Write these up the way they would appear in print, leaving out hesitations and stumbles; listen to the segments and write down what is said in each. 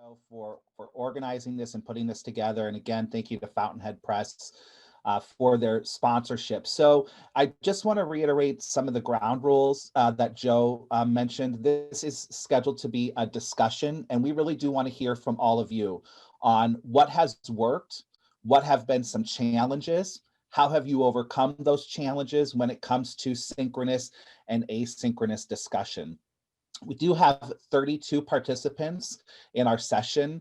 Joe, for organizing this and putting this together. And again, thank you to Fountainhead Press for their sponsorship. So I just want to reiterate some of the ground rules that Joe mentioned. This is scheduled to be a discussion, and we really do want to hear from all of you on what has worked, what have been some challenges, how have you overcome those challenges when it comes to synchronous and asynchronous discussion. We do have 32 participants in our session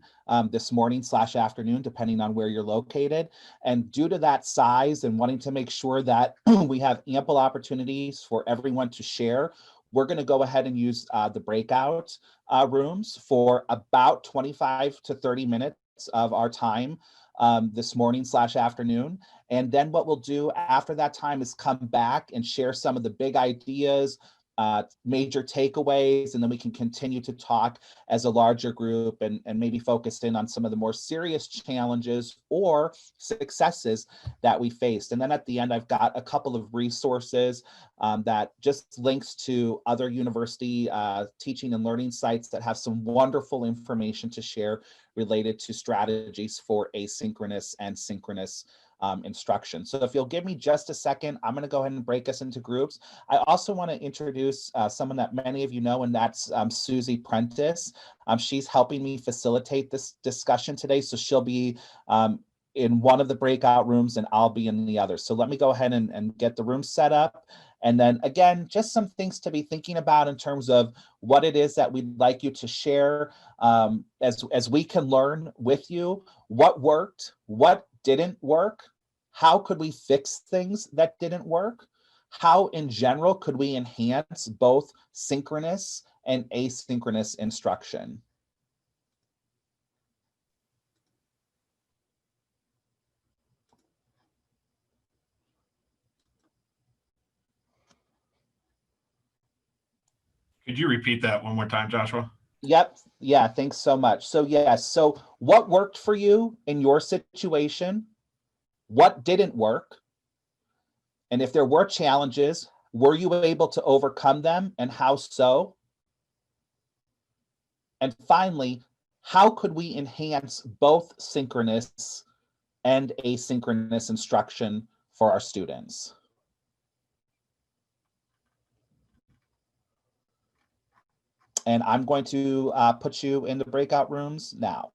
this morning/afternoon, depending on where you're located. And due to that size and wanting to make sure that we have ample opportunities for everyone to share, we're going to go ahead and use the breakout rooms for about 25 to 30 minutes of our time this morning/afternoon. And then what we'll do after that time is come back and share some of the big ideas, major takeaways, and then we can continue to talk as a larger group and maybe focus in on some of the more serious challenges or successes that we faced. And then at the end, I've got a couple of resources that just links to other university teaching and learning sites that have some wonderful information to share related to strategies for asynchronous and synchronous instruction. So if you'll give me just a second, I'm going to go ahead and break us into groups. I also want to introduce someone that many of you know, and that's Susie Prentice. She's helping me facilitate this discussion today. So she'll be in one of the breakout rooms and I'll be in the other. So let me go ahead and get the room set up. And then again, just some things to be thinking about in terms of what it is that we'd like you to share as we can learn with you, what worked, what didn't work, how could we fix things that didn't work, how in general could we enhance both synchronous and asynchronous instruction. Could you repeat that one more time, Joshua? Yep. Yeah, thanks so much. So yes, so what worked for you in your situation? What didn't work? And if there were challenges, were you able to overcome them and how so? And finally, how could we enhance both synchronous and asynchronous instruction for our students? And I'm going to put you in the breakout rooms now.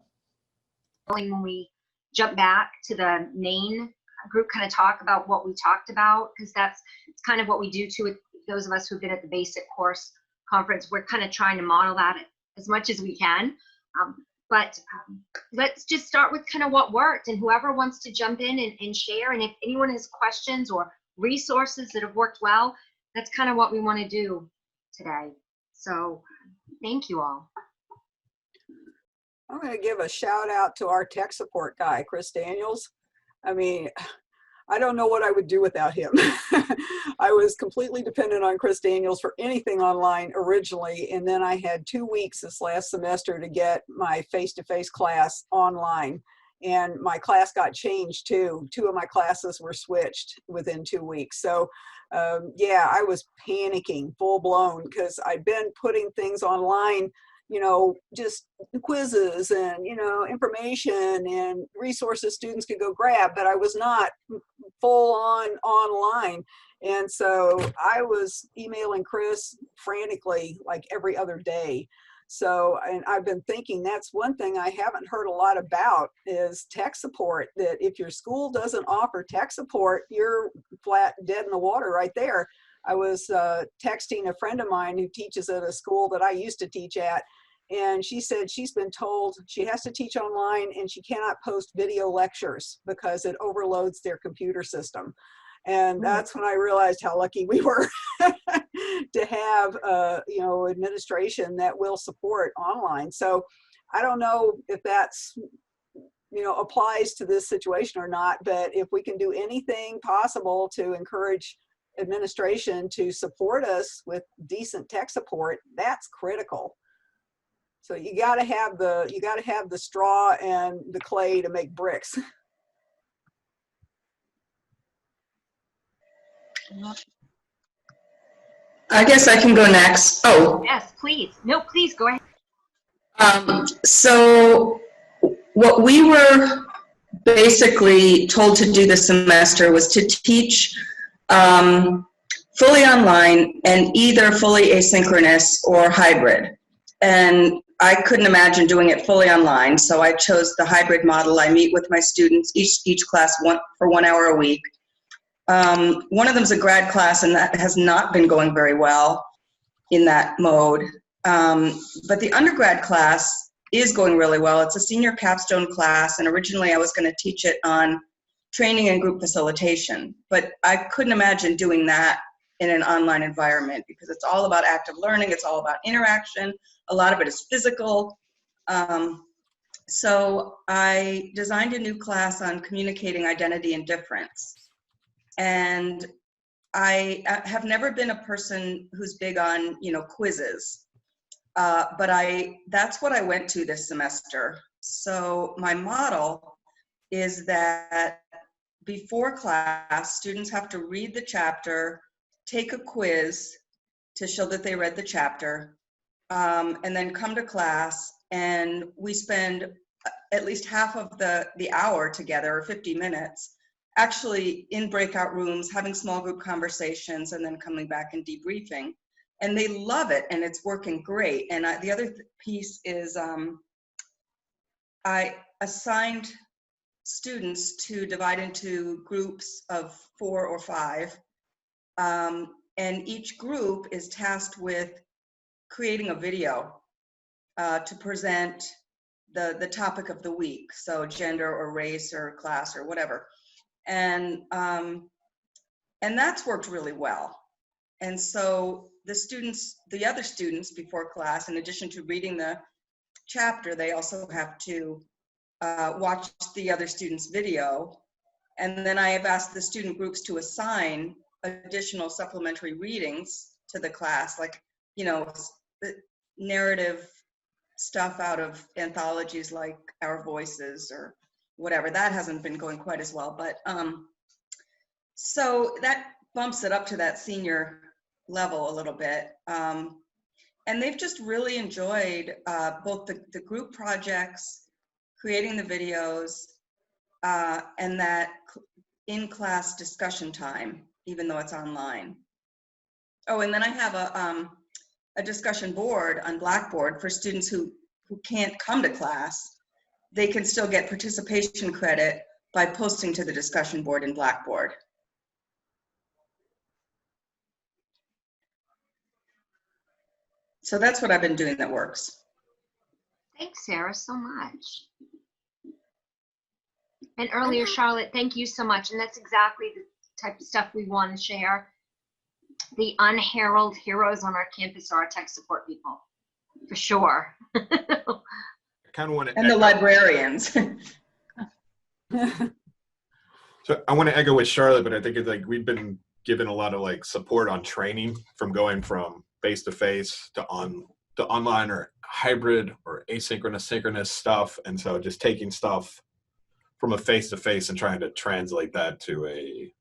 When we jump back to the main group, kind of talk about what we talked about, because it's kind of what we do too with those of us who've been at the basic course conference. We're kind of trying to model that as much as we can. But let's just start with kind of what worked, and whoever wants to jump in and share. And if anyone has questions or resources that have worked well, that's kind of what we want to do today. So thank you all. I'm going to give a shout out to our tech support guy, Chris Daniels. I mean, I don't know what I would do without him. I was completely dependent on Chris Daniels for anything online originally, and then I had 2 weeks this last semester to get my face-to-face class online, and my class got changed too. 2 of my classes were switched within 2 weeks. So yeah, I was panicking full blown because I'd been putting things online, you know, just quizzes and, you know, information and resources students could go grab, but I was not full on online. And so I was emailing Chris frantically like every other day. So, and I've been thinking that's one thing I haven't heard a lot about is tech support, that if your school doesn't offer tech support, you're flat dead in the water right there. I was texting a friend of mine who teaches at a school that I used to teach at, and she said she's been told she has to teach online and she cannot post video lectures because it overloads their computer system. And that's when I realized how lucky we were to have, you know, administration that will support online. So I don't know if that's, you know, applies to this situation or not, but if we can do anything possible to encourage administration to support us with decent tech support, that's critical. So you got to have the straw and the clay to make bricks. I guess I can go next. Oh. Yes, please. No, please go ahead. So what we were basically told to do this semester was to teach fully online and either fully asynchronous or hybrid. And I couldn't imagine doing it fully online, so I chose the hybrid model. I meet with my students, each class for 1 hour a week. One of them is a grad class, and that has not been going very well in that mode. But the undergrad class is going really well. It's a senior capstone class, and originally I was going to teach it on training and group facilitation, but I couldn't imagine doing that in an online environment because it's all about active learning, it's all about interaction, a lot of it is physical. So I designed a new class on communicating identity and difference. And I have never been a person who's big on, quizzes. But that's what I went to this semester. So my model is that before class, students have to read the chapter, take a quiz to show that they read the chapter, and then come to class, and we spend at least half of the hour together, or 50 minutes, actually in breakout rooms, having small group conversations, and then coming back and debriefing. And they love it, and it's working great. And the other piece is I assigned students to divide into groups of 4 or 5. And each group is tasked with creating a video to present the topic of the week. So gender or race or class or whatever. And that's worked really well. And so the other students before class, in addition to reading the chapter, they also have to watch the other students' video. And then I have asked the student groups to assign additional supplementary readings to the class, like, narrative stuff out of anthologies like Our Voices or whatever. That hasn't been going quite as well, but so that bumps it up to that senior level a little bit. And they've just really enjoyed both the group projects, creating the videos, and that in-class discussion time, even though it's online. Oh, and then I have a discussion board on Blackboard for students who can't come to class. They can still get participation credit by posting to the discussion board in Blackboard. So that's what I've been doing that works. Thanks, Sarah, so much. And earlier, Charlotte, thank you so much. And that's exactly the type of stuff we want to share. The unheralded heroes on our campus are our tech support people, for sure. I kind of want to And the librarians. So I want to echo with Charlotte, but I think it's like we've been given a lot of like support on training from going from face-to-face to online or hybrid or asynchronous, synchronous stuff. And so just taking stuff from a face-to-face and trying to translate that to a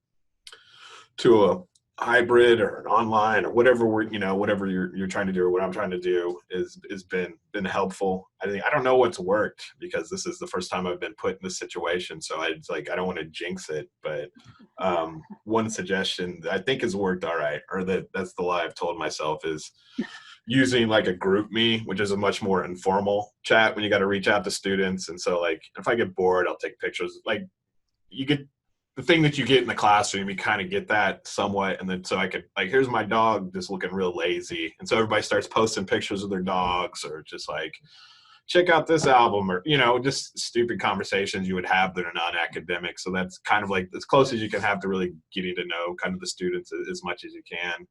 hybrid or an online or whatever whatever you're trying to do or what I'm trying to do is been helpful. I don't know what's worked because this is the first time I've been put in this situation, so I don't want to jinx it, but one suggestion that I think has worked all right, or that's the lie I've told myself, is using like a group me, which is a much more informal chat when you got to reach out to students. And so like if I get bored, I'll take pictures. Like you get the thing that you get in the classroom, you kind of get that somewhat. And then so I could like, here's my dog just looking real lazy. And so everybody starts posting pictures of their dogs, or just like, check out this album, or, just stupid conversations you would have that are non-academic. So that's kind of like as close as you can have to really getting to know kind of the students as much as you can.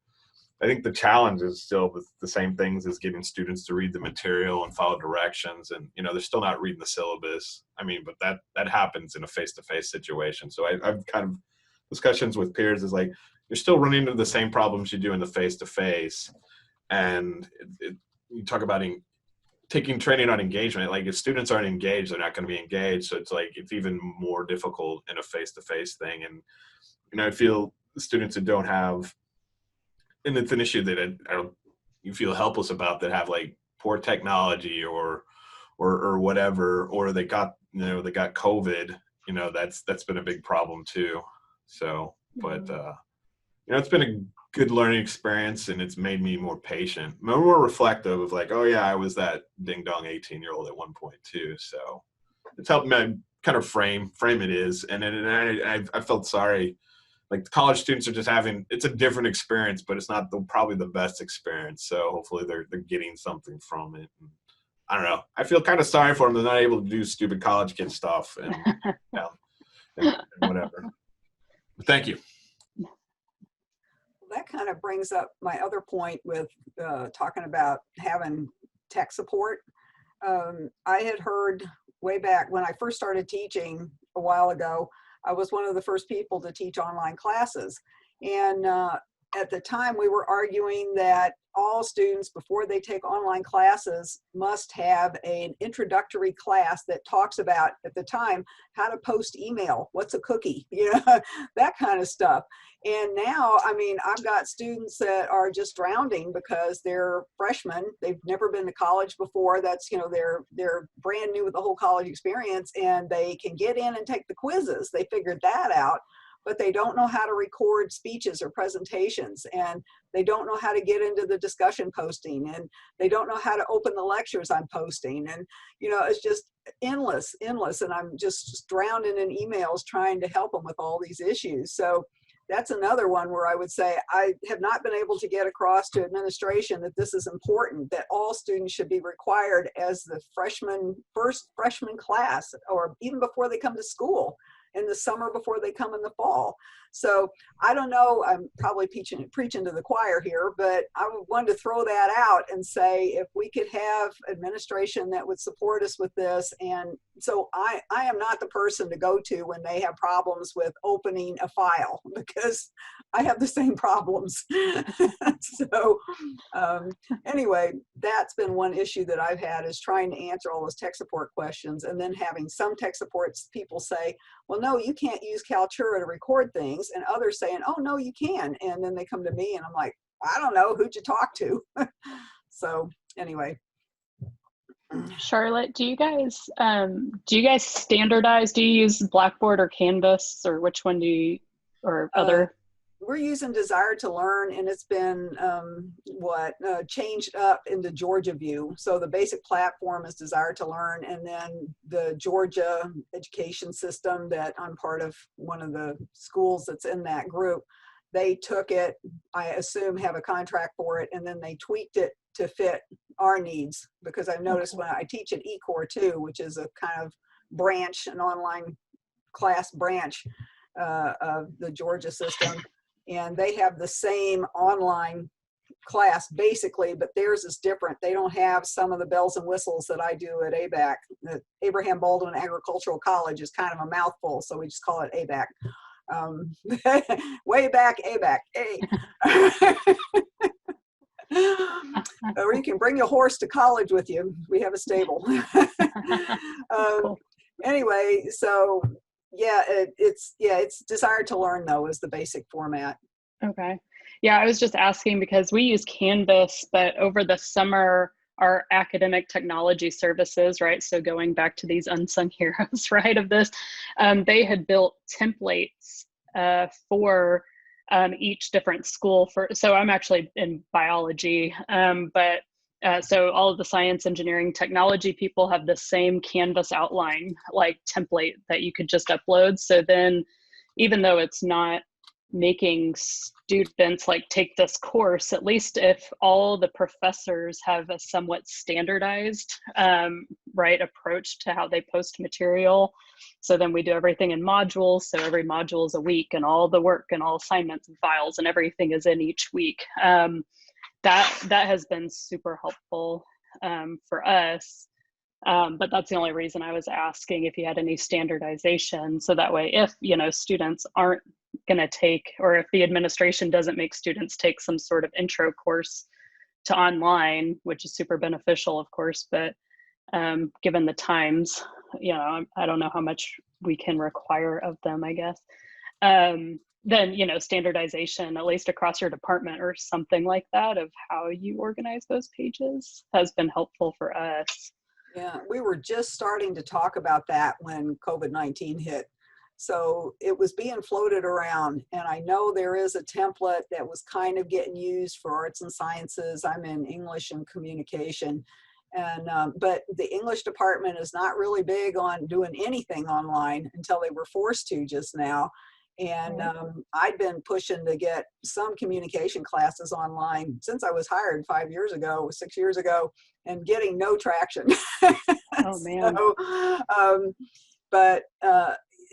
I think the challenge is still the same things as getting students to read the material and follow directions. And, they're still not reading the syllabus. I mean, but that happens in a face-to-face situation. So I've kind of discussions with peers is like, you're still running into the same problems you do in the face-to-face. And you talk about taking training on engagement. Like if students aren't engaged, they're not going to be engaged. So it's like, it's even more difficult in a face-to-face thing. And, I feel students who don't have, and it's an issue that you feel helpless about, that have like poor technology or or whatever, or they got COVID, that's been a big problem too. So, but it's been a good learning experience, and it's made me more patient, more reflective of like, oh yeah, I was that ding dong 18-year-old at one point too. So it's helped me kind of frame it is. And then I felt sorry. Like the college students are just it's a different experience, but it's not probably the best experience. So hopefully they're getting something from it. And I don't know. I feel kind of sorry for them. They're not able to do stupid college kid stuff and, and whatever. But thank you. That kind of brings up my other point with talking about having tech support. I had heard way back when I first started teaching a while ago, I was one of the first people to teach online classes. And at the time we were arguing that all students, before they take online classes, must have an introductory class that talks about, at the time, how to post email, what's a cookie, that kind of stuff. And now, I mean, I've got students that are just drowning because they're freshmen. They've never been to college before. That's, they're brand new with the whole college experience, and they can get in and take the quizzes. They figured that out, but they don't know how to record speeches or presentations, and they don't know how to get into the discussion posting, and they don't know how to open the lectures I'm posting. And, it's just endless. And I'm just drowning in emails trying to help them with all these issues. So that's another one where I would say I have not been able to get across to administration that this is important, that all students should be required as the first freshman class, or even before they come to school, in the summer before they come in the fall. So I don't know, I'm probably preaching to the choir here, but I wanted to throw that out and say if we could have administration that would support us with this. And so I am not the person to go to when they have problems with opening a file, because I have the same problems. So anyway, that's been one issue that I've had, is trying to answer all those tech support questions, and then having some tech support people say, well, no, you can't use Kaltura to record things, and others saying, oh, no, you can. And then they come to me and I'm like, I don't know, who'd you talk to? So anyway. Charlotte, do you guys standardize? Do you use Blackboard or Canvas, or which one do you, or other? We're using Desire to Learn, and it's been changed up into Georgia View. So the basic platform is Desire to Learn, and then the Georgia education system that I'm part of, one of the schools that's in that group, they took it, I assume have a contract for it, and then they tweaked it to fit our needs, because I've noticed when I teach at eCore too, which is a kind of branch, an online class branch of the Georgia system, and they have the same online class basically, but theirs is different. They don't have some of the bells and whistles that I do at ABAC. The Abraham Baldwin Agricultural College is kind of a mouthful, so we just call it ABAC. Way back, ABAC, or you can bring your horse to college with you. We have a stable. Cool. Anyway, so yeah, it's Desire to Learn though is the basic format. Okay. Yeah, I was just asking because we use Canvas, but over the summer, our academic technology services, right? So going back to these unsung heroes, right, of this, they had built templates for each different school. So I'm actually in biology, but so all of the science, engineering, technology people have the same Canvas outline, like template that you could just upload. So then, even though it's not making students like take this course, at least if all the professors have a somewhat standardized right approach to how they post material, so then we do everything in modules, so every module is a week, and all the work and all assignments and files and everything is in each week. That has been super helpful for us. But that's the only reason I was asking if you had any standardization, so that way if students aren't going to take, or if the administration doesn't make students take some sort of intro course to online, which is super beneficial of course, but given the times, I don't know how much we can require of them, I guess. Then standardization, at least across your department or something like that, of how you organize those pages has been helpful for us. Yeah, we were just starting to talk about that when COVID-19 hit. So it was being floated around, and I know there is a template that was kind of getting used for arts and sciences. I'm in English and communication, and but the English department is not really big on doing anything online until they were forced to just now. And I'd been pushing to get some communication classes online since I was hired 5 years ago, 6 years ago, and getting no traction. Oh man. So, but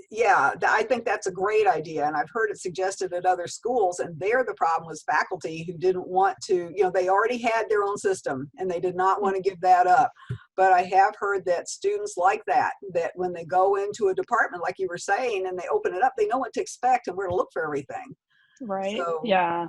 yeah, I think that's a great idea. And I've heard it suggested at other schools, and there the problem was faculty who didn't want to, they already had their own system and they did not want to give that up. But I have heard that students like that when they go into a department, like you were saying, and they open it up, they know what to expect and where to look for everything. Right. So, yeah.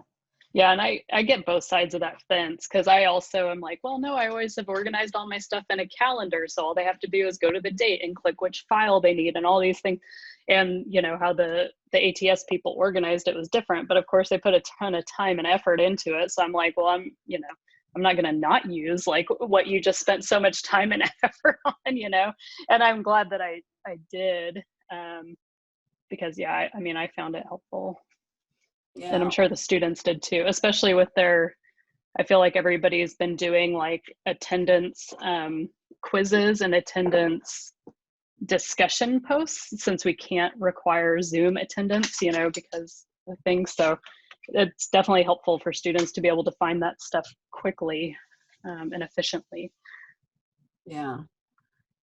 Yeah. And I get both sides of that fence, because I also am like, well, no, I always have organized all my stuff in a calendar. So all they have to do is go to the date and click which file they need and all these things. And how the ATS people organized it was different. But of course, they put a ton of time and effort into it. So I'm like, well, I'm not going to not use like what you just spent so much time and effort on, and I'm glad that I did, because yeah, I found it helpful. yeah. And I'm sure the students did too, especially with I feel like everybody's been doing like attendance quizzes and attendance discussion posts, since we can't require Zoom attendance, because of things. So it's definitely helpful for students to be able to find that stuff quickly and efficiently. Yeah,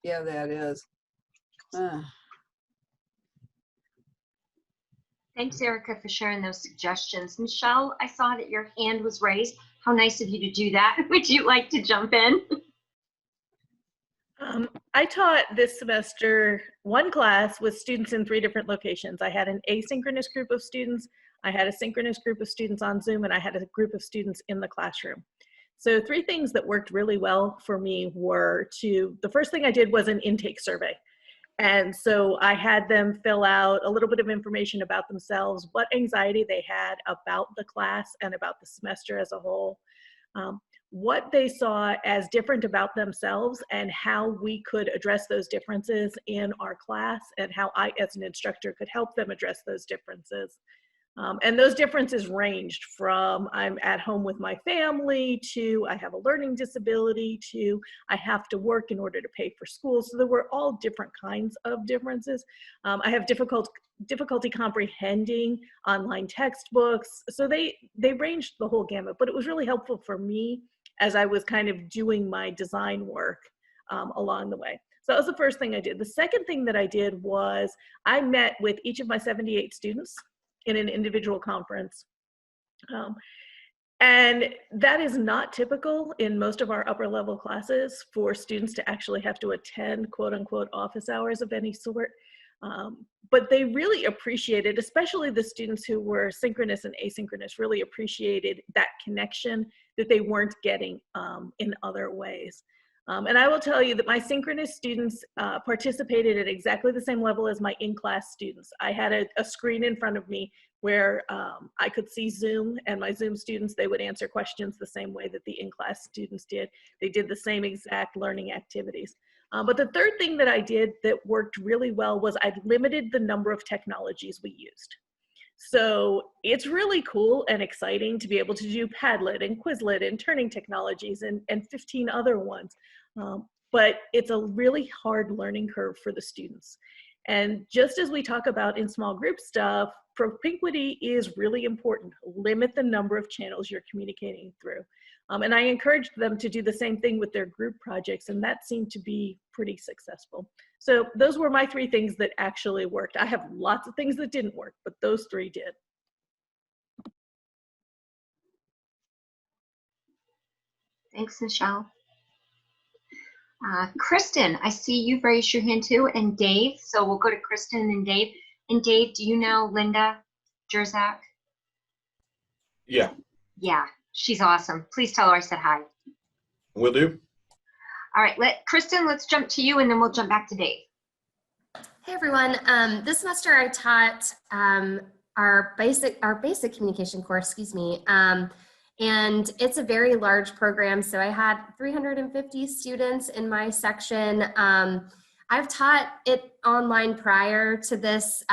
that is. Thanks, Erica, for sharing those suggestions. Michelle, I saw that your hand was raised. How nice of you to do that. Would you like to jump in? I taught this semester one class with students in 3 different locations. I had an asynchronous group of students, I had a synchronous group of students on Zoom, and I had a group of students in the classroom. So 3 things that worked really well for me were the first thing I did was an intake survey. And so I had them fill out a little bit of information about themselves, what anxiety they had about the class and about the semester as a whole, what they saw as different about themselves, and how we could address those differences in our class, and how I, as an instructor, could help them address those differences. And those differences ranged from I'm at home with my family, to I have a learning disability, to I have to work in order to pay for school. So there were all different kinds of differences. I have difficulty comprehending online textbooks. So they ranged the whole gamut, but it was really helpful for me as I was kind of doing my design work along the way. So that was the first thing I did. The second thing that I did was I met with each of my 78 students in an individual conference. And that is not typical in most of our upper level classes for students to actually have to attend quote unquote office hours of any sort. But they really appreciated, especially the students who were synchronous and asynchronous, really appreciated that connection that they weren't getting in other ways. And I will tell you that my synchronous students participated at exactly the same level as my in-class students. I had a screen in front of me where I could see Zoom, and my Zoom students, they would answer questions the same way that the in-class students did. They did the same exact learning activities. But the third thing that I did that worked really well was I limited the number of technologies we used. So it's really cool and exciting to be able to do Padlet and Quizlet and turning technologies and 15 other ones. But it's a really hard learning curve for the students. And just as we talk about in small group stuff, propinquity is really important. Limit the number of channels you're communicating through. And I encouraged them to do the same thing with their group projects, and that seemed to be pretty successful. So those were my 3 things that actually worked. I have lots of things that didn't work, but those 3 did. Thanks, Michelle. Kristen, I see you've raised your hand too, and Dave. So we'll go to Kristen and then Dave. And Dave, do you know Linda Jerzak? Yeah. Yeah, she's awesome. Please tell her I said hi. Will do. All right, Kristen, let's jump to you, and then we'll jump back to Dave. Hey everyone. This semester I taught our basic communication course, And it's a very large program. So I had 350 students in my section. I've taught it online prior to this,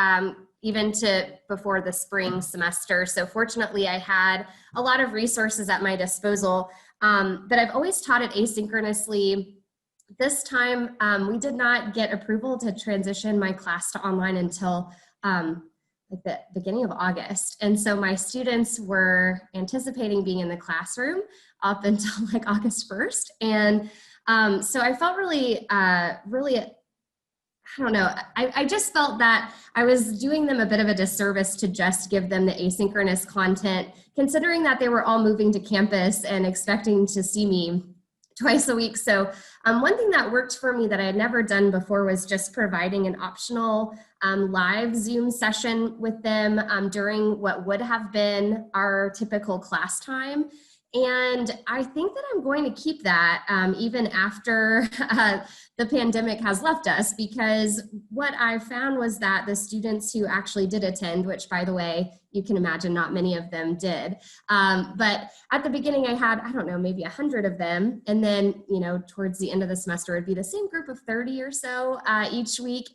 even to before the spring semester. So fortunately, I had a lot of resources at my disposal, but I've always taught it asynchronously. This time, we did not get approval to transition my class to online until like the beginning of August. And so my students were anticipating being in the classroom up until like August 1st. And so I felt really, I don't know, I just felt that I was doing them a bit of a disservice to just give them the asynchronous content, considering that they were all moving to campus and expecting to see me twice a week. So one thing that worked for me that I had never done before was just providing an optional live Zoom session with them during what would have been our typical class time. And I think that I'm going to keep that even after the pandemic has left us, because what I found was that the students who actually did attend, which by the way, you can imagine not many of them did, but at the beginning I had, I don't know, maybe 100 of them. And then, you know, towards the end of the semester, it'd be the same group of 30 or so each week.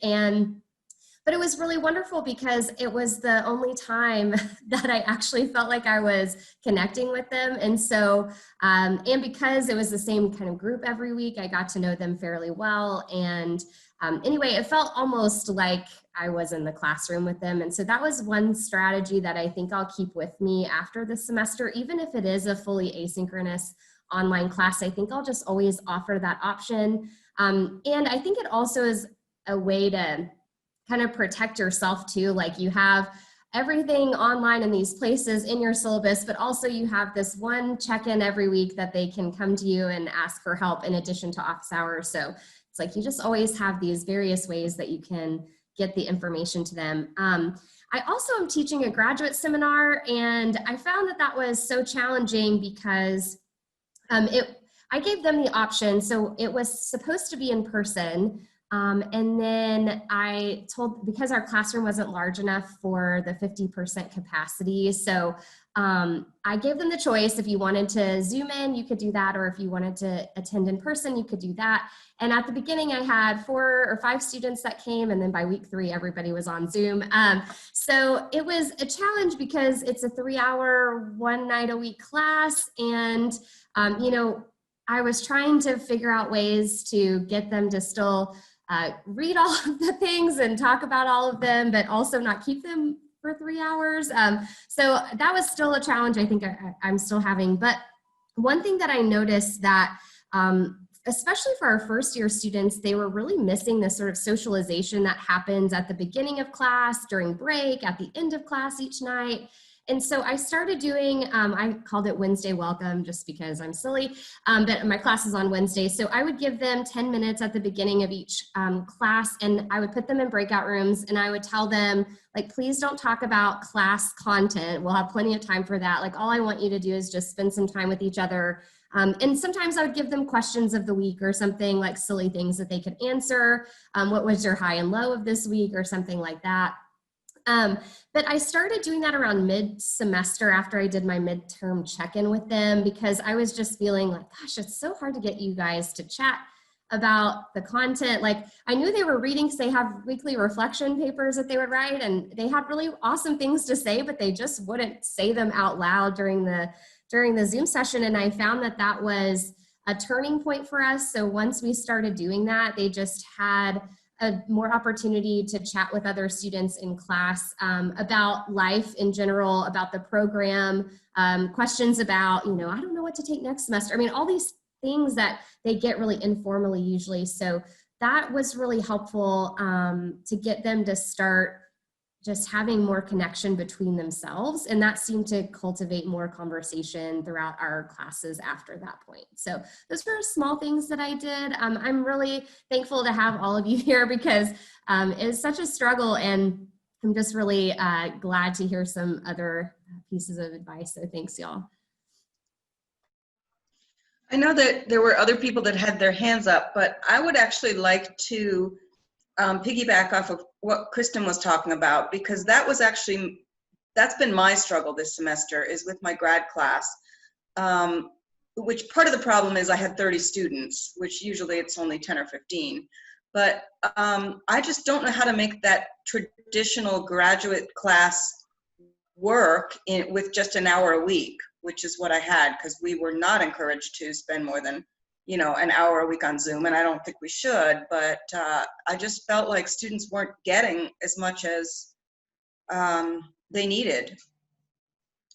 But it was really wonderful because it was the only time that I actually felt like I was connecting with them. And so, and because it was the same kind of group every week, I got to know them fairly well. And anyway, it felt almost like I was in the classroom with them. And so that was one strategy that I think I'll keep with me after the semester, even if it is a fully asynchronous online class. I think I'll just always offer that option. And I think it also is a way to kind of protect yourself too. Like you have everything online in these places in your syllabus, but also you have this one check-in every week that they can come to you and ask for help in addition to office hours. So it's like you just always have these various ways that you can get the information to them. I also am teaching a graduate seminar, and I found that that was so challenging because I gave them the option. So it was supposed to be in person. And then I told, because our classroom wasn't large enough for the 50% capacity, so I gave them the choice. If you wanted to Zoom in, you could do that, or if you wanted to attend in person, you could do that. And at the beginning, I had 4 or 5 students that came, and then by week 3, everybody was on Zoom. So it was a challenge because it's a 3-hour, 1 night a week class, and you know, I was trying to figure out ways to get them to still read all of the things and talk about all of them, but also not keep them for 3 hours. So that was still a challenge I think I'm still having. But one thing that I noticed that, especially for our first year students, they were really missing this sort of socialization that happens at the beginning of class, during break, at the end of class each night. And so I started doing, I called it Wednesday Welcome just because I'm silly, but my class is on Wednesday. So I would give them 10 minutes at the beginning of each class, and I would put them in breakout rooms, and I would tell them, like, please don't talk about class content. We'll have plenty of time for that. Like, all I want you to do is just spend some time with each other. And sometimes I would give them questions of the week or something, like silly things that they could answer. What was your high and low of this week or something like that. But I started doing that around mid-semester after I did my midterm check-in with them, because I was just feeling like, gosh, it's so hard to get you guys to chat about the content. Like, I knew they were reading, because they have weekly reflection papers that they would write, and they had really awesome things to say, but they just wouldn't say them out loud during the Zoom session. And I found that that was a turning point for us. So once we started doing that, they just had a more opportunity to chat with other students in class about life in general, about the program, questions about, you know, I don't know what to take next semester. I mean, all these things that they get really informally usually. So that was really helpful to get them to start just having more connection between themselves. And that seemed to cultivate more conversation throughout our classes after that point. So those were small things that I did. I'm really thankful to have all of you here, because it's such a struggle, and I'm just really glad to hear some other pieces of advice. So thanks, y'all. I know that there were other people that had their hands up, but I would actually like to piggyback off of what Kristen was talking about, because that's been my struggle this semester, is with my grad class. which part of the problem is I had 30 students, which usually it's only 10 or 15. But I just don't know how to make that traditional graduate class work with just an hour a week, which is what I had, because we were not encouraged to spend more than, an hour a week on Zoom, and I don't think we should, but I just felt like students weren't getting as much as they needed.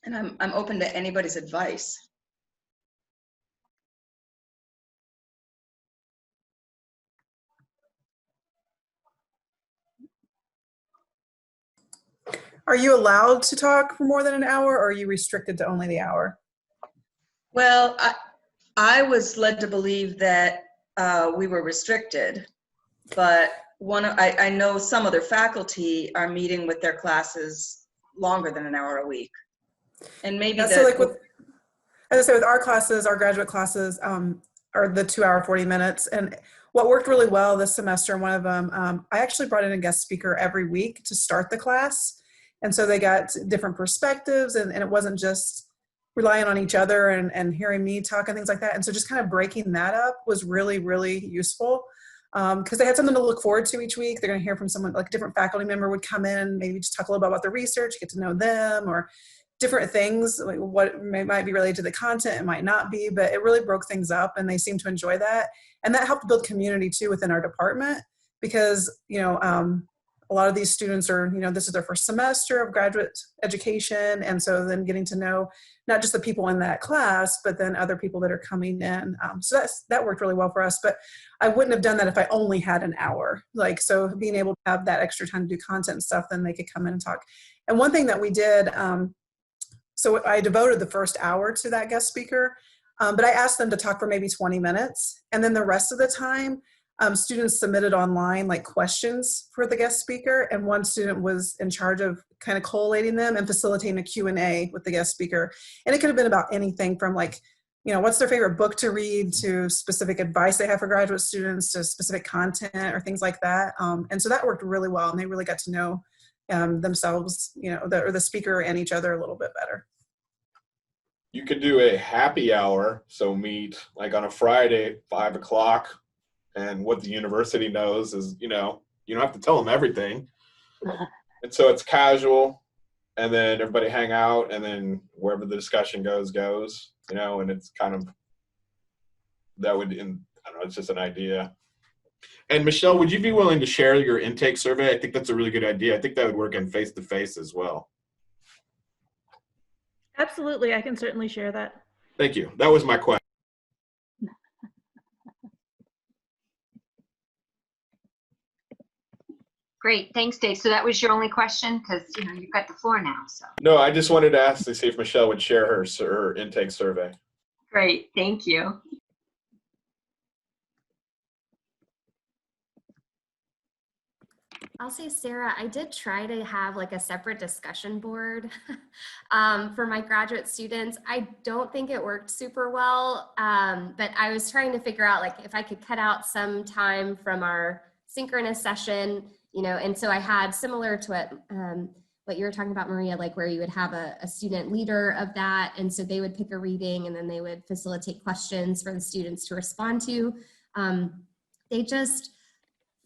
And I'm open to anybody's advice. Are you allowed to talk for more than an hour, or are you restricted to only the hour? Well, I was led to believe that we were restricted, but I know some other faculty are meeting with their classes longer than an hour a week. And maybe yeah, so like as I say, with our classes, our graduate classes are the 2 hour, 40 minutes. And what worked really well this semester, one of them, I actually brought in a guest speaker every week to start the class. And so they got different perspectives, and it wasn't just relying on each other and hearing me talk and things like that. And so just kind of breaking that up was really, really useful, because they had something to look forward to each week. They're going to hear from someone, like a different faculty member would come in, maybe just talk a little bit about the research, get to know them, or different things, like what might be related to the content, it might not be, but it really broke things up, and they seemed to enjoy that. And that helped build community too within our department, because, a lot of these students are, this is their first semester of graduate education. And so then getting to know not just the people in that class, but then other people that are coming in. So that worked really well for us, but I wouldn't have done that if I only had an hour. So being able to have that extra time to do content and stuff, then they could come in and talk. And one thing that we did, so I devoted the first hour to that guest speaker, but I asked them to talk for maybe 20 minutes. And then the rest of the time, students submitted online like questions for the guest speaker, and one student was in charge of kind of collating them and facilitating a Q&A with the guest speaker. And it could have been about anything from what's their favorite book to read, to specific advice they have for graduate students, to specific content or things like that. And so that worked really well, and they really got to know themselves, the speaker and each other a little bit better. You could do a happy hour, so meet like on a Friday, 5 o'clock. And what the university knows is, you don't have to tell them everything. And so it's casual, and then everybody hang out, and then wherever the discussion goes, and it's kind of, I don't know, it's just an idea. And Michelle, would you be willing to share your intake survey? I think that's a really good idea. I think that would work in face-to-face as well. Absolutely, I can certainly share that. Thank you. That was my question. Great, thanks, Dave. So that was your only question, because you've got the floor now. So No, I just wanted to ask to see if Michelle would share her intake survey. great, thank you. I'll say, Sarah, I did try to have like a separate discussion board for my graduate students. I don't think it worked super well, but I was trying to figure out if I could cut out some time from our synchronous session, and so I had, similar to what you were talking about, Maria, where you would have a student leader of that, and so they would pick a reading, and then they would facilitate questions for the students to respond to. They just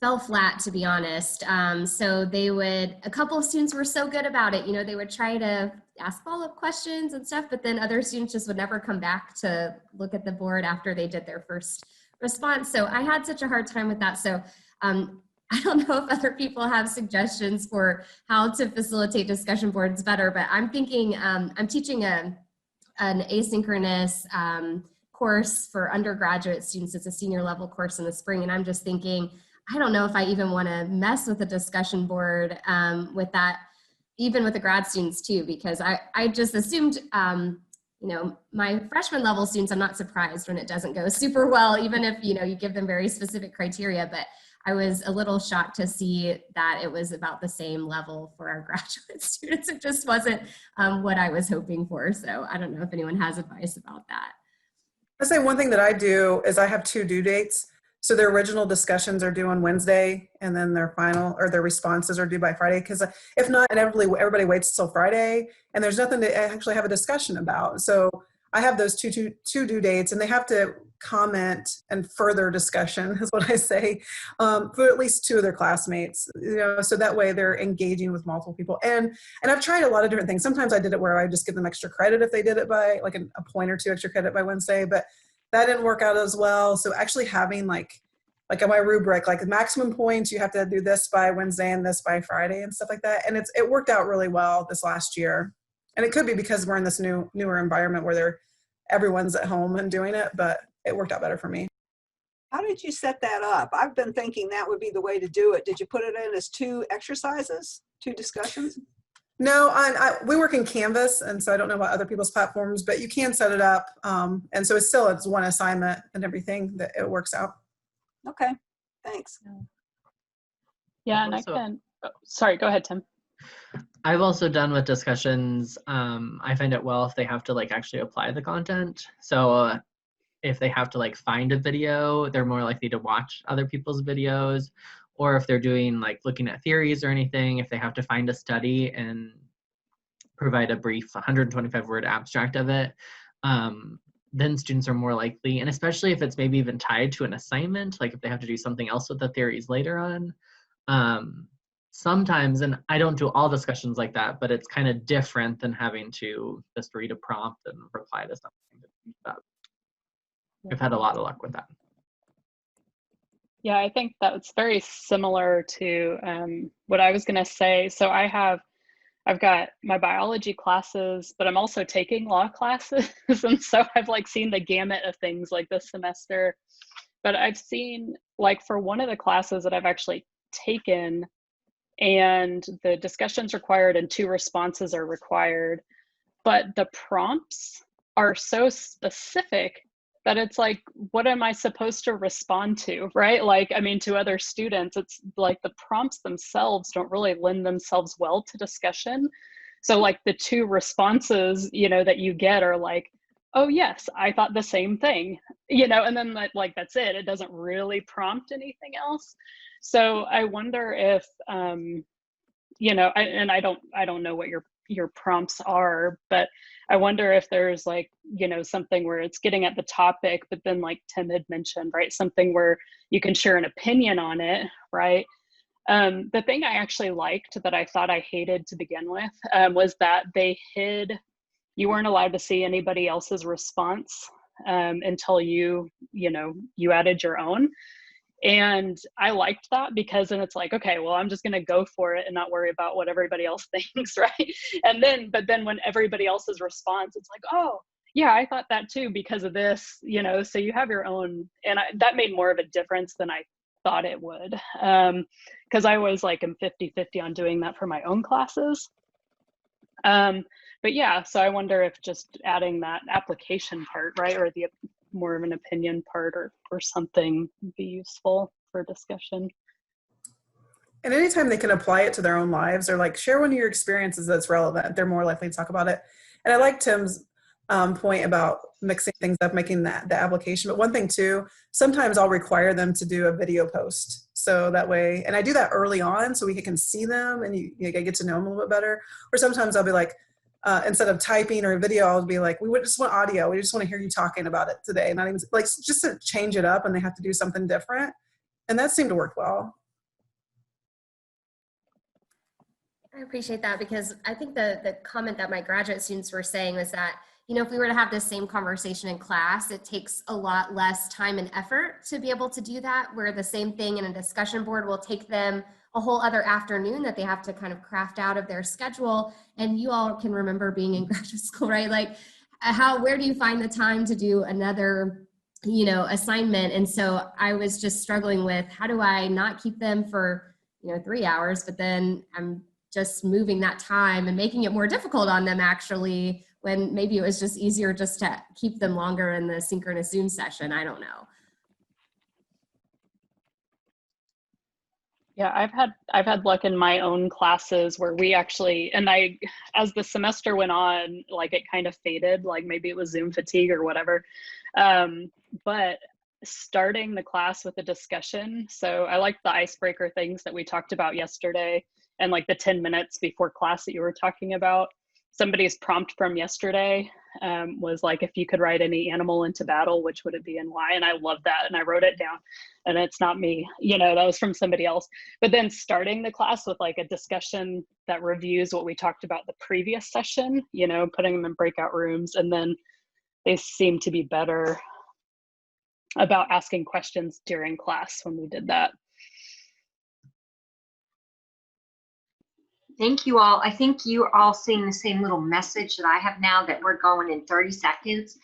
fell flat, to be honest. So a couple of students were so good about it, they would try to ask follow-up questions and stuff, but then other students just would never come back to look at the board after they did their first response. So I had such a hard time with that. So I don't know if other people have suggestions for how to facilitate discussion boards better, but I'm thinking, I'm teaching an asynchronous course for undergraduate students. It's a senior level course in the spring, and I'm just thinking, I don't know if I even want to mess with a discussion board with that, even with the grad students too, because I just assumed, my freshman level students, I'm not surprised when it doesn't go super well, even if, you give them very specific criteria, but I was a little shocked to see that it was about the same level for our graduate students. It just wasn't what I was hoping for. So I don't know if anyone has advice about that. I'd say one thing that I do is I have 2 due dates. So their original discussions are due on Wednesday, and then their final, or their responses are due by Friday. Because if not, inevitably everybody waits till Friday, and there's nothing to actually have a discussion about. So I have those two due dates, and they have to comment and further discussion is what I say, for at least 2 of their classmates, so that way they're engaging with multiple people. And I've tried a lot of different things. Sometimes I did it where I just give them extra credit if they did it by like a point or 2 extra credit by Wednesday, but that didn't work out as well. So actually having like on my rubric, like the maximum points, you have to do this by Wednesday and this by Friday and stuff like that. And it worked out really well this last year. And it could be because we're in this newer environment where everyone's at home and doing it, but it worked out better for me. How did you set that up? I've been thinking that would be the way to do it. Did you put it in as 2 exercises, 2 discussions? No, we work in Canvas, and so I don't know about other people's platforms, but you can set it up. And so it's 1 assignment and everything that it works out. Okay, thanks. Yeah, and sorry, go ahead, Tim. I've also done with discussions, I find it well if they have to like actually apply the content. So if they have to like find a video, they're more likely to watch other people's videos. Or if they're doing like looking at theories or anything, if they have to find a study and provide a brief 125 word abstract of it, then students are more likely, and especially if it's maybe even tied to an assignment, like if they have to do something else with the theories later on, sometimes, and I don't do all discussions like that, but it's kind of different than having to just read a prompt and reply to something. I've had a lot of luck with that. Yeah, I think that's very similar to what I was going to say. So I've got my biology classes, but I'm also taking law classes. And so I've like seen the gamut of things like this semester. But I've seen like for one of the classes that I've actually taken, and the discussion's required and 2 responses are required, but the prompts are so specific that it's like, what am I supposed to respond to, right? Like, I mean, to other students, it's like the prompts themselves don't really lend themselves well to discussion. So like the 2 responses, that you get are like, oh yes, I thought the same thing, and then like that's it. It doesn't really prompt anything else. So I wonder if, and I don't know what your prompts are, but I wonder if there's like, something where it's getting at the topic, but then like Tim had mentioned, right, something where you can share an opinion on it, right? The thing I actually liked that I thought I hated to begin with was that you weren't allowed to see anybody else's response until you added your own. And I liked that because then it's like, okay, well, I'm just going to go for it and not worry about what everybody else thinks, right? But then when everybody else's response, it's like, oh, yeah, I thought that too because of this, so you have your own. And that made more of a difference than I thought it would. Because I was like, I'm 50-50 on doing that for my own classes. But yeah, so I wonder if just adding that application part, right, or the more of an opinion part or something would be useful for discussion. And anytime they can apply it to their own lives or like share one of your experiences that's relevant, they're more likely to talk about it. And I like Tim's point about mixing things up, making the application. But one thing too, sometimes I'll require them to do a video post. So that way, and I do that early on so we can see them and you get to know them a little bit better. Or sometimes I'll be like, instead of typing or video, I'll be like, we would just want audio. We just want to hear you talking about it today. Not even like just to change it up and they have to do something different. And that seemed to work well. I appreciate that because I think the comment that my graduate students were saying was that, if we were to have this same conversation in class, it takes a lot less time and effort to be able to do that, where the same thing in a discussion board will take them a whole other afternoon that they have to kind of craft out of their schedule. And you all can remember being in graduate school, right? Like where do you find the time to do another, assignment? And so I was just struggling with how do I not keep them for, 3 hours, but then I'm just moving that time and making it more difficult on them actually, when maybe it was just easier just to keep them longer in the synchronous Zoom session. I don't know. Yeah, I've had luck in my own classes where we actually, and as the semester went on, like it kind of faded, like maybe it was Zoom fatigue or whatever. But starting the class with a discussion. So I liked the icebreaker things that we talked about yesterday and like the 10 minutes before class that you were talking about. somebody's prompt from yesterday was like, if you could write any animal into battle, which would it be and why? And I love that. And I wrote it down, and it's not me, you know, that was from somebody else. But then starting the class with like a discussion that reviews what we talked about the previous session, you know, putting them in breakout rooms. And then they seem to be better about asking questions during class when we did that. Thank you all. I think you're all seeing the same little message that I have now, that we're going in 30 seconds.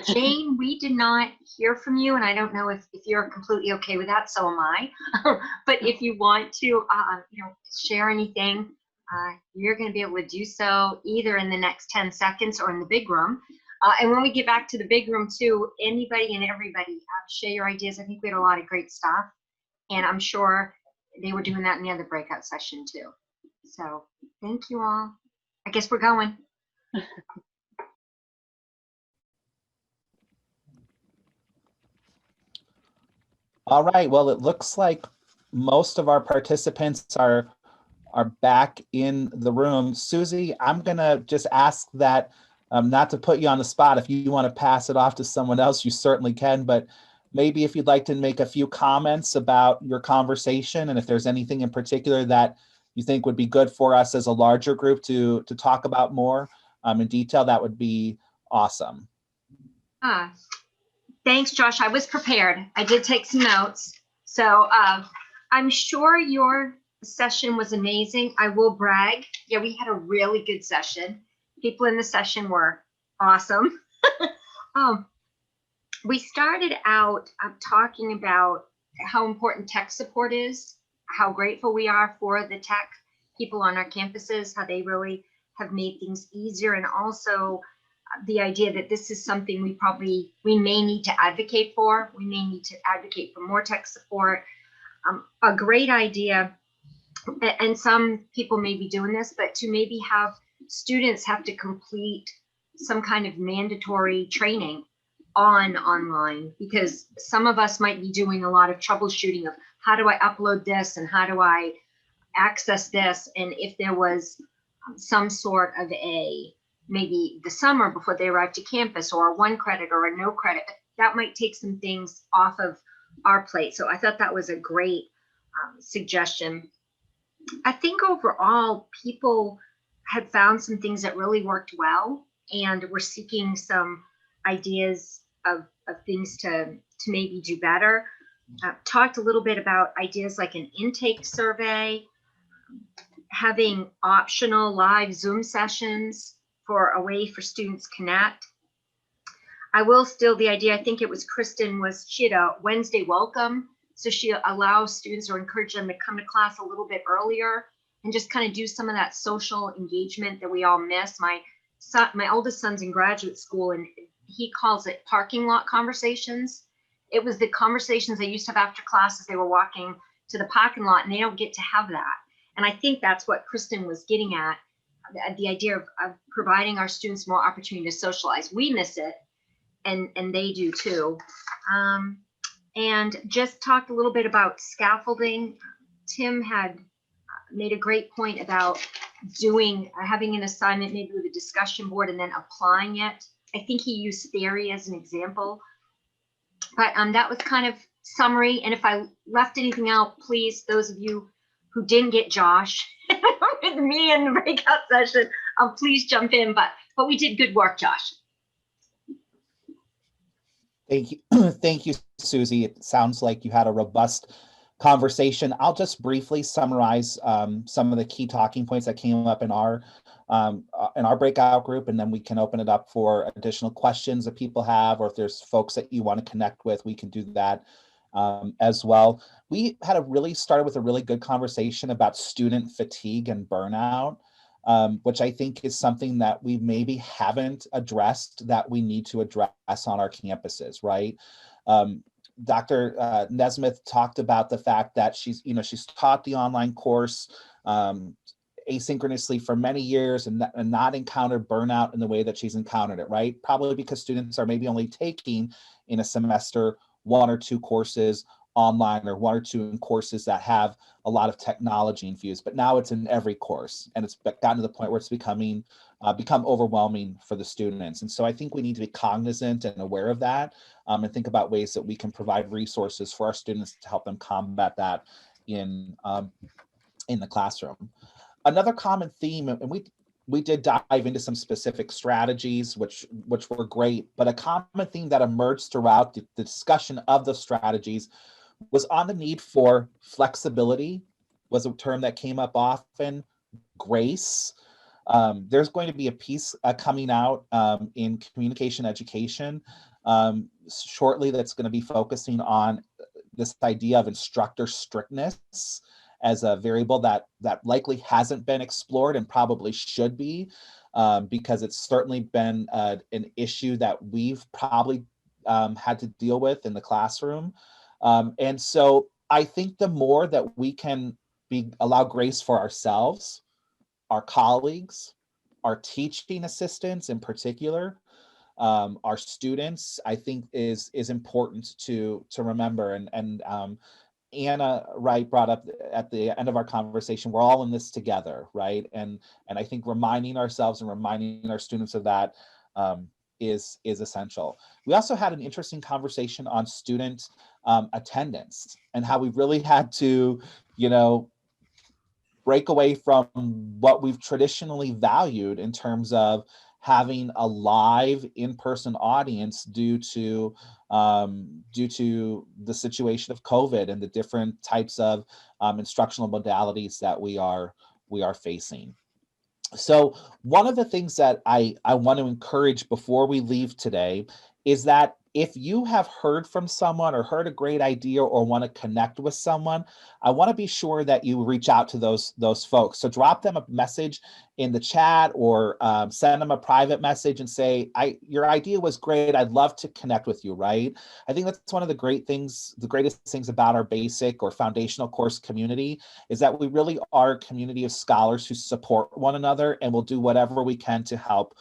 Jane, we did not hear from you, and I don't know if you're completely okay with that, so am I. But if you want to you know, share anything, you're going to be able to do so either in the next 10 seconds or in the big room. And when we get back to the big room too, anybody and everybody, share your ideas. I think we had a lot of great stuff, and I'm sure they were doing that in the other breakout session too. So thank you all. I guess we're going. All right, well, it looks like most of our participants are back in the room. Susie, I'm gonna just ask that, not to put you on the spot. If you want to pass it off to someone else, you certainly can, but maybe if you'd like to make a few comments about your conversation, and if there's anything in particular that you think would be good for us as a larger group to talk about more in detail, that would be awesome. Thanks, Josh. I was prepared. I did take some notes. So I'm sure your session was amazing. I will brag. Yeah, we had a really good session. People in the session were awesome. We started out talking about how important tech support is, how grateful we are for the tech people on our campuses, how they really have made things easier, and also the idea that this is something we may need to advocate for. We may need to advocate for more tech support. A great idea, and some people may be doing this, but to maybe have students have to complete some kind of mandatory training online, because some of us might be doing a lot of troubleshooting of how do I upload this and how do I access this, and if there was some sort of maybe the summer before they arrive to campus, or a 1 credit or a no credit, that might take some things off of our plate. So I thought that was a great suggestion. I think overall people had found some things that really worked well, and we're seeking some ideas of things to maybe do better. Talked a little bit about ideas like an intake survey, having optional live Zoom sessions for a way for students to connect. I will still, the idea, I think it was Kristen, she had a Wednesday welcome. So she allows students or encourage them to come to class a little bit earlier and just kind of do some of that social engagement that we all miss. My oldest son's in graduate school, and he calls it parking lot conversations. It was the conversations they used to have after class as they were walking to the parking lot, and they don't get to have that. And I think that's what Kristen was getting at, the idea of providing our students more opportunity to socialize. We miss it, and they do too. And just talked a little bit about scaffolding. Tim had made a great point about having an assignment maybe with a discussion board and then applying it. I think he used theory as an example, but that was kind of summary. And if I left anything out, please, those of you who didn't get Josh with me in the breakout session, please jump in. But we did good work, Josh. Thank you. Thank you, Susie. It sounds like you had a robust conversation. I'll just briefly summarize some of the key talking points that came up in our breakout group, and then we can open it up for additional questions that people have, or if there's folks that you want to connect with, we can do that as well. We started with a really good conversation about student fatigue and burnout, which I think is something that we maybe haven't addressed that we need to address on our campuses, right? Dr. Nesmith talked about the fact that she's taught the online course asynchronously for many years and not encountered burnout in the way that she's encountered it, right? Probably because students are maybe only taking in a semester 1 or 2 courses online or 1 or 2 in courses that have a lot of technology infused, but now it's in every course, and it's gotten to the point where it's become overwhelming for the students. And so I think we need to be cognizant and aware of that, and think about ways that we can provide resources for our students to help them combat that in the classroom. Another common theme, and we did dive into some specific strategies, which were great, but a common theme that emerged throughout the discussion of the strategies was on the need for flexibility, was a term that came up often, grace. There's going to be a piece coming out in communication education shortly that's going to be focusing on this idea of instructor strictness as a variable that likely hasn't been explored and probably should be, because it's certainly been an issue that we've probably had to deal with in the classroom. And so I think the more that we can allow grace for ourselves, our colleagues, our teaching assistants in particular, our students, I think is important to remember. And Anna Wright brought up at the end of our conversation, we're all in this together, right? And I think reminding ourselves and reminding our students of that is essential. We also had an interesting conversation on student attendance and how we really had to, break away from what we've traditionally valued in terms of having a live in-person audience due to the situation of COVID and the different types of instructional modalities that we are facing. So one of the things that I want to encourage before we leave today is that if you have heard from someone or heard a great idea or want to connect with someone, I want to be sure that you reach out to those folks. So drop them a message in the chat or send them a private message and say, your idea was great. I'd love to connect with you, right? I think that's one of the greatest things about our basic or foundational course community is that we really are a community of scholars who support one another and will do whatever we can to help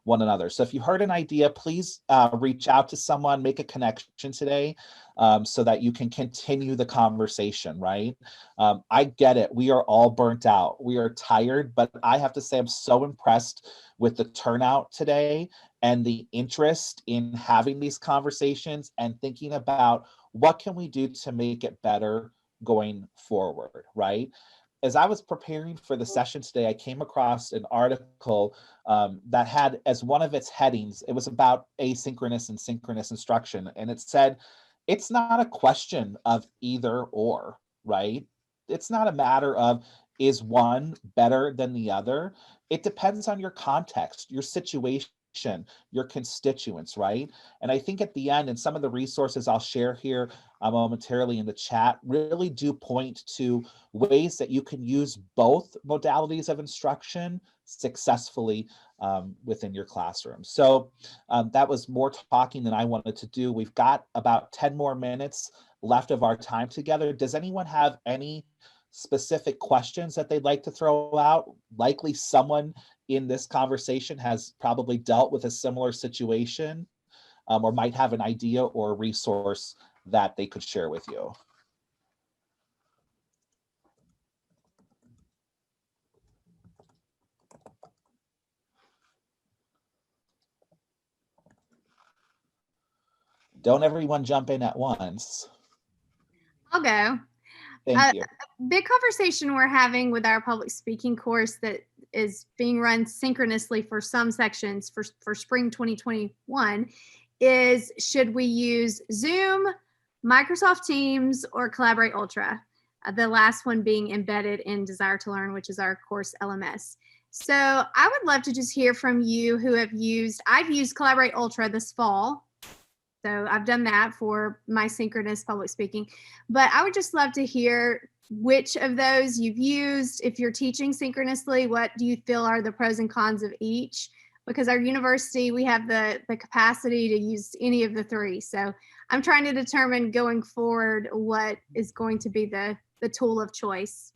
one another. So if you heard an idea, please reach out to someone, make a connection today so that you can continue the conversation, right? I get it. We are all burnt out. We are tired, but I have to say I'm so impressed with the turnout today and the interest in having these conversations and thinking about what can we do to make it better going forward, right? As I was preparing for the session today, I came across an article that had as one of its headings, it was about asynchronous and synchronous instruction. And it said, it's not a question of either or, right? It's not a matter of is one better than the other. It depends on your context, your situation, your constituents, right? And I think at the end, and some of the resources I'll share here momentarily in the chat really do point to ways that you can use both modalities of instruction successfully within your classroom. So that was more talking than I wanted to do. We've got about 10 more minutes left of our time together. Does anyone have any specific questions that they'd like to throw out? Likely someone in this conversation has probably dealt with a similar situation or might have an idea or a resource that they could share with you. Don't everyone jump in at once. I'll go. Thank you. Big conversation we're having with our public speaking course that is being run synchronously for some sections for spring 2021 is, should we use Zoom, Microsoft Teams, or Collaborate Ultra? The last one being embedded in Desire to Learn, which is our course LMS. So I would love to just hear from you who have I've used Collaborate Ultra this fall. So I've done that for my synchronous public speaking, but I would just love to hear which of those you've used. If you're teaching synchronously, what do you feel are the pros and cons of each? Because our university, we have the capacity to use any of the three. So I'm trying to determine going forward what is going to be the tool of choice.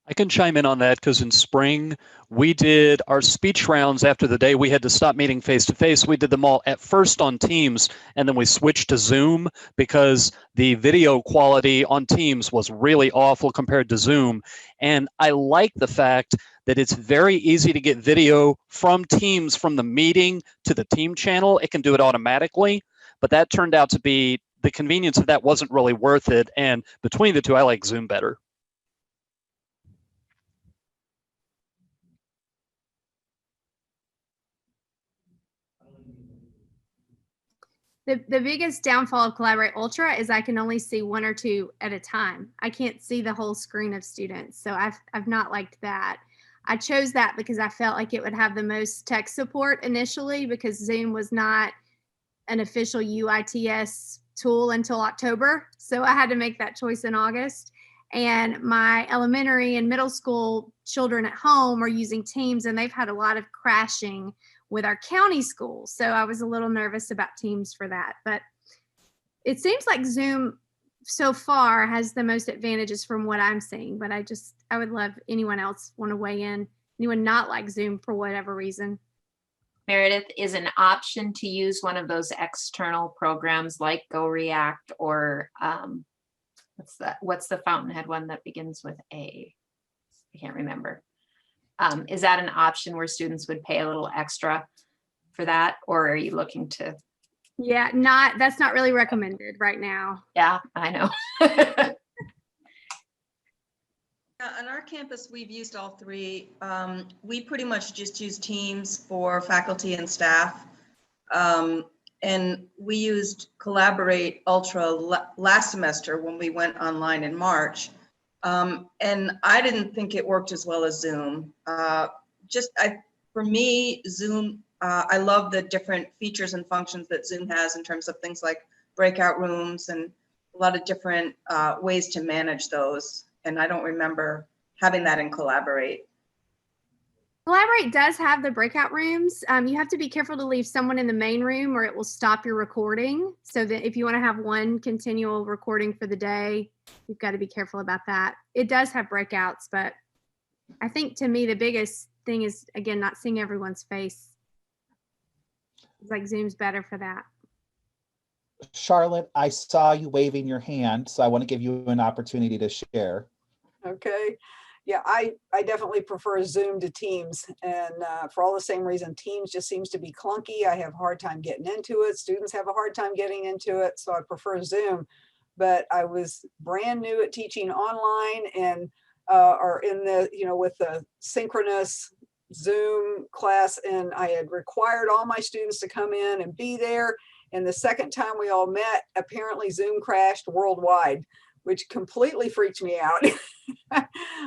I can chime in on that because in spring, we did our speech rounds after the day we had to stop meeting face to face. We did them all at first on Teams, and then we switched to Zoom because the video quality on Teams was really awful compared to Zoom. And I like the fact that it's very easy to get video from Teams from the meeting to the team channel. It can do it automatically, but that turned out to be the convenience of that wasn't really worth it. And between the two, I like Zoom better. The biggest downfall of Collaborate Ultra is I can only see one or two at a time. I can't see the whole screen of students. So I've not liked that. I chose that because I felt like it would have the most tech support initially because Zoom was not an official UITS tool until October. So I had to make that choice in August. And my elementary and middle school children at home are using Teams, and they've had a lot of crashing with our county schools. So I was a little nervous about Teams for that. But it seems like Zoom so far has the most advantages from what I'm seeing. But I would love anyone else want to weigh in, anyone not like Zoom for whatever reason. Meredith, is an option to use one of those external programs like GoReact or what's the Fountainhead one that begins with A? I can't remember. Is that an option where students would pay a little extra for that, or are you looking to? Yeah, that's not really recommended right now. Yeah, I know. On our campus, we've used all three. We pretty much just use Teams for faculty and staff. And we used Collaborate Ultra last semester when we went online in March. And I didn't think it worked as well as Zoom. For me, Zoom, I love the different features and functions that Zoom has in terms of things like breakout rooms and a lot of different ways to manage those. And I don't remember having that in Collaborate. Collaborate does have the breakout rooms. You have to be careful to leave someone in the main room or it will stop your recording. So that if you want to have one continual recording for the day, you've got to be careful about that. It does have breakouts, but I think to me, the biggest thing is, again, not seeing everyone's face. It's like Zoom's better for that. Charlotte, I saw you waving your hand, so I want to give you an opportunity to share. Okay. Yeah, I definitely prefer Zoom to Teams, and for all the same reason, Teams just seems to be clunky. I have a hard time getting into it. Students have a hard time getting into it, so I prefer Zoom. But I was brand new at teaching online and or in the, with the Synchronous Zoom class, and I had required all my students to come in and be there. And the second time we all met, apparently Zoom crashed worldwide, which completely freaked me out.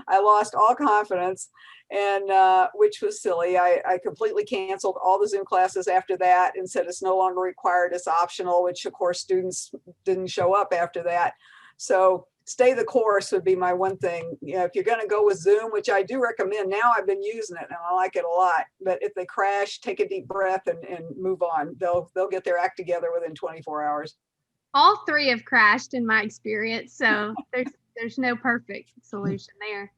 I lost all confidence, and which was silly. I completely canceled all the Zoom classes after that and said it's no longer required, it's optional, which of course students didn't show up after that. So stay the course would be my one thing. If you're going to go with Zoom, which I do recommend now, I've been using it and I like it a lot. But if they crash, take a deep breath and move on. They'll get their act together within 24 hours. All three have crashed in my experience, so there's no perfect solution there.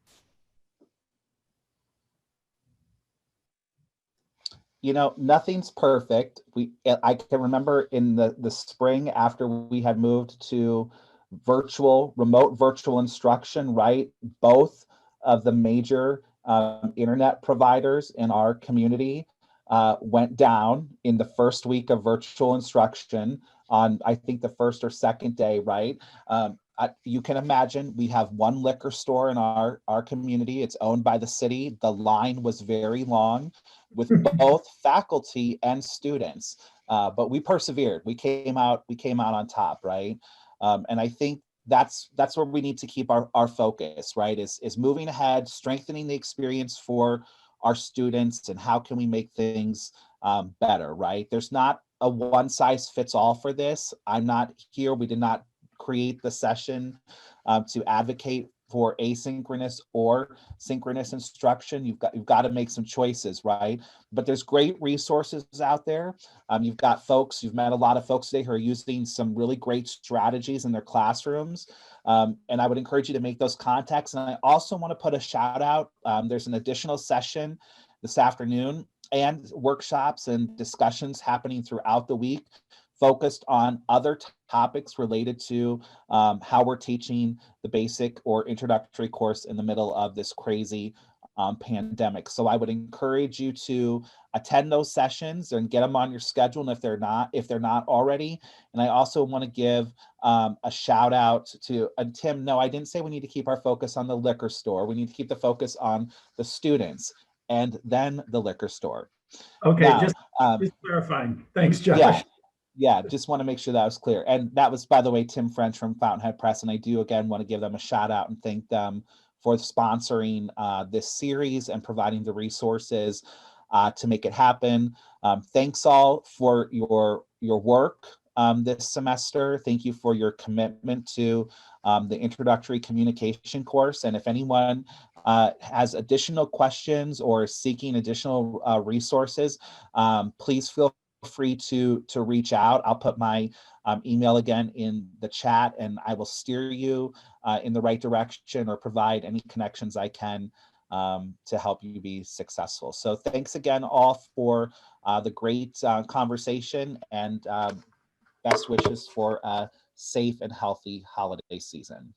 Nothing's perfect. I can remember in the spring after we had moved to remote virtual instruction, right? Both of the major internet providers in our community went down in the first week of virtual instruction on, I think, the first or second day, right? You can imagine we have one liquor store in our community. It's owned by the city. The line was very long with both faculty and students, but we persevered. We came out on top, right? And I think that's where we need to keep our focus, right? Is moving ahead, strengthening the experience for our students, and how can we make things better, right? There's not a one size fits all for this. I'm not here. We did not create the session to advocate for asynchronous or synchronous instruction. You've got to make some choices, right? But there's great resources out there. You've met a lot of folks today who are using some really great strategies in their classrooms. And I would encourage you to make those contacts. And I also want to put a shout out. There's an additional session this afternoon and workshops and discussions happening throughout the week focused on other topics related to how we're teaching the basic or introductory course in the middle of this crazy pandemic. So I would encourage you to attend those sessions and get them on your schedule. And if they're not already, and I also want to give a shout out to Tim. No, I didn't say we need to keep our focus on the liquor store. We need to keep the focus on the students and then the liquor store. Okay, now, just clarifying. Thanks, Josh. Yeah, just want to make sure that was clear. And that was, by the way, Tim French from Fountainhead Press. And I do, again, want to give them a shout out and thank them for sponsoring this series and providing the resources to make it happen. Thanks all for your work this semester. Thank you for your commitment to the introductory communication course. And if anyone has additional questions or is seeking additional resources, please feel free to reach out. I'll put my email again in the chat, and I will steer you in the right direction or provide any connections I can to help you be successful. So thanks again all for the great conversation, and best wishes for a safe and healthy holiday season.